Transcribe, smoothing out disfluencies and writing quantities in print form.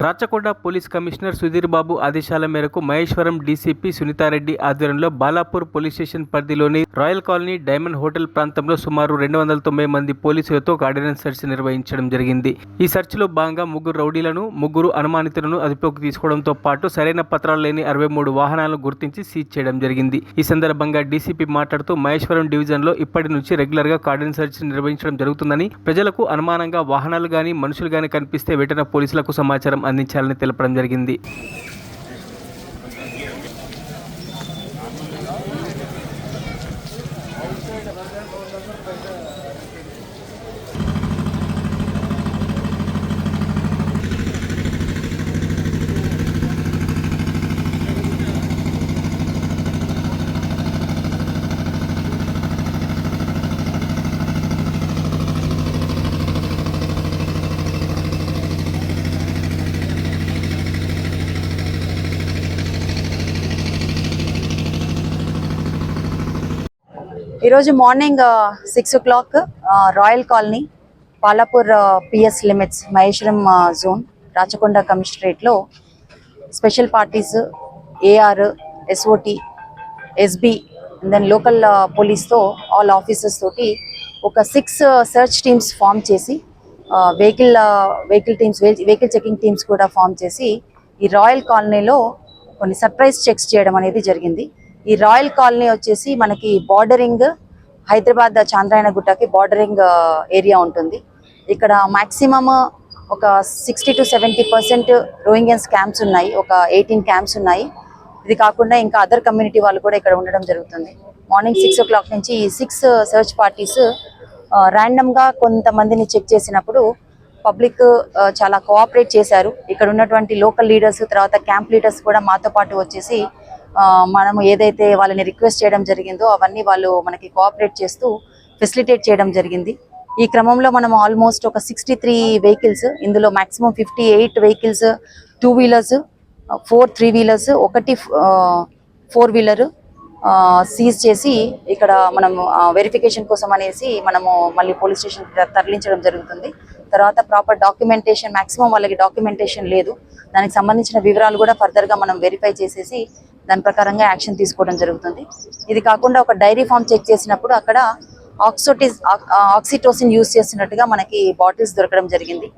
Rachakonda police commissioner Sudheer Babu ఆదేశాల మేరకు Maheshwaram DCP Sunitha Reddy ఆధ్వర్యంలో బాలాపూర్ పోలీస్ స్టేషన్ పరిధిలోని రాయల్ కాలనీ డైమండ్ హోటల్ ప్రాంతంలో సుమారు 290 మంది పోలీసులతో ఆర్డినెన్స్ సెర్చ్ నిర్వహించడం జరిగింది. ఈ సెర్చ్ లో భాగంగా 3 రౌడీలను 3 అనుమానితులను అదుపులోకి తీసుకోవడంతో పాటు సరైన పత్రాలు లేని 63 వాహనాలను గుర్తించి సీజ్ చేయడం జరిగింది. ఈ సందర్భంగా డీసీపీ మాట్లాడుతూ మహేశ్వరం డివిజన్ లో ఇప్పటి నుంచి రెగ్యులర్ గా ఆర్డినెన్స్ సెర్చ్ నిర్వహించడం జరుగుతుందని, ప్రజలకు అనుమానంగా వాహనాలు గాని మనుషులు గాని కనిపిస్తే వెంటనే పోలీసులకు సమాచారం అందించాలని తెలపడం జరిగింది. ఈరోజు morning 6 o'clock Royal Colony Balapur PS limits Maheshwaram zone Rachakonda కమిషనరేట్లో special parties AR SOT SB then local పోలీస్తో ఆల్ ఆఫీసర్స్ తోటి ఒక 6 సర్చ్ టీమ్స్ ఫామ్ చేసి వెహికల్ చెకింగ్ టీమ్స్ కూడా ఫామ్ చేసి ఈ రాయల్ కాలనీలో కొన్ని సర్ప్రైజ్ చెక్స్ చేయడం అనేది జరిగింది. ఈ రాయల్ కాలనీ వచ్చేసి మనకి బార్డరింగ్ హైదరాబాద్ చాంద్రాయణగుట్టకి బార్డరింగ్ ఏరియా ఉంటుంది. ఇక్కడ మ్యాక్సిమమ్ ఒక 60 to 70% రోహింగ్యన్స్ క్యాంప్స్ ఉన్నాయి, ఒక 18 క్యాంప్స్ ఉన్నాయి. ఇది కాకుండా ఇంకా అదర్ కమ్యూనిటీ వాళ్ళు కూడా ఇక్కడ ఉండడం జరుగుతుంది. మార్నింగ్ 6 o'clock నుంచి ఈ 6 సర్చ్ పార్టీస్ ర్యాండమ్గా కొంతమందిని చెక్ చేసినప్పుడు పబ్లిక్ చాలా కోఆపరేట్ చేశారు. ఇక్కడ ఉన్నటువంటి లోకల్ లీడర్స్ తర్వాత క్యాంప్ లీడర్స్ కూడా మాతో పాటు వచ్చేసి మనము ఏదైతే వాళ్ళని రిక్వెస్ట్ చేయడం జరిగిందో అవన్నీ వాళ్ళు మనకి కోఆపరేట్ చేస్తూ ఫెసిలిటేట్ చేయడం జరిగింది. ఈ క్రమంలో మనం ఆల్మోస్ట్ ఒక 63 వెహికల్స్, ఇందులో maximum 58 vehicles 2 wheelers 4 3 wheelers 1 4 wheeler seize చేసి ఇక్కడ మనం వెరిఫికేషన్ కోసం అనేసి మనము మళ్ళీ పోలీస్ స్టేషన్ తరలించడం జరుగుతుంది. తర్వాత ప్రాపర్ డాక్యుమెంటేషన్, మాక్సిమం వాళ్ళకి డాక్యుమెంటేషన్ లేదు, దానికి సంబంధించిన వివరాలు కూడా ఫర్దర్గా మనం వెరిఫై చేసేసి దాని ప్రకారంగా యాక్షన్ తీసుకోవడం జరుగుతుంది. ఇది కాకుండా ఒక డైరీ ఫామ్ చెక్ చేసినప్పుడు అక్కడ ఆక్సిటోసిన్ యూజ్ చేస్తున్నట్టుగా మనకి బాటిల్స్ దొరకడం జరిగింది.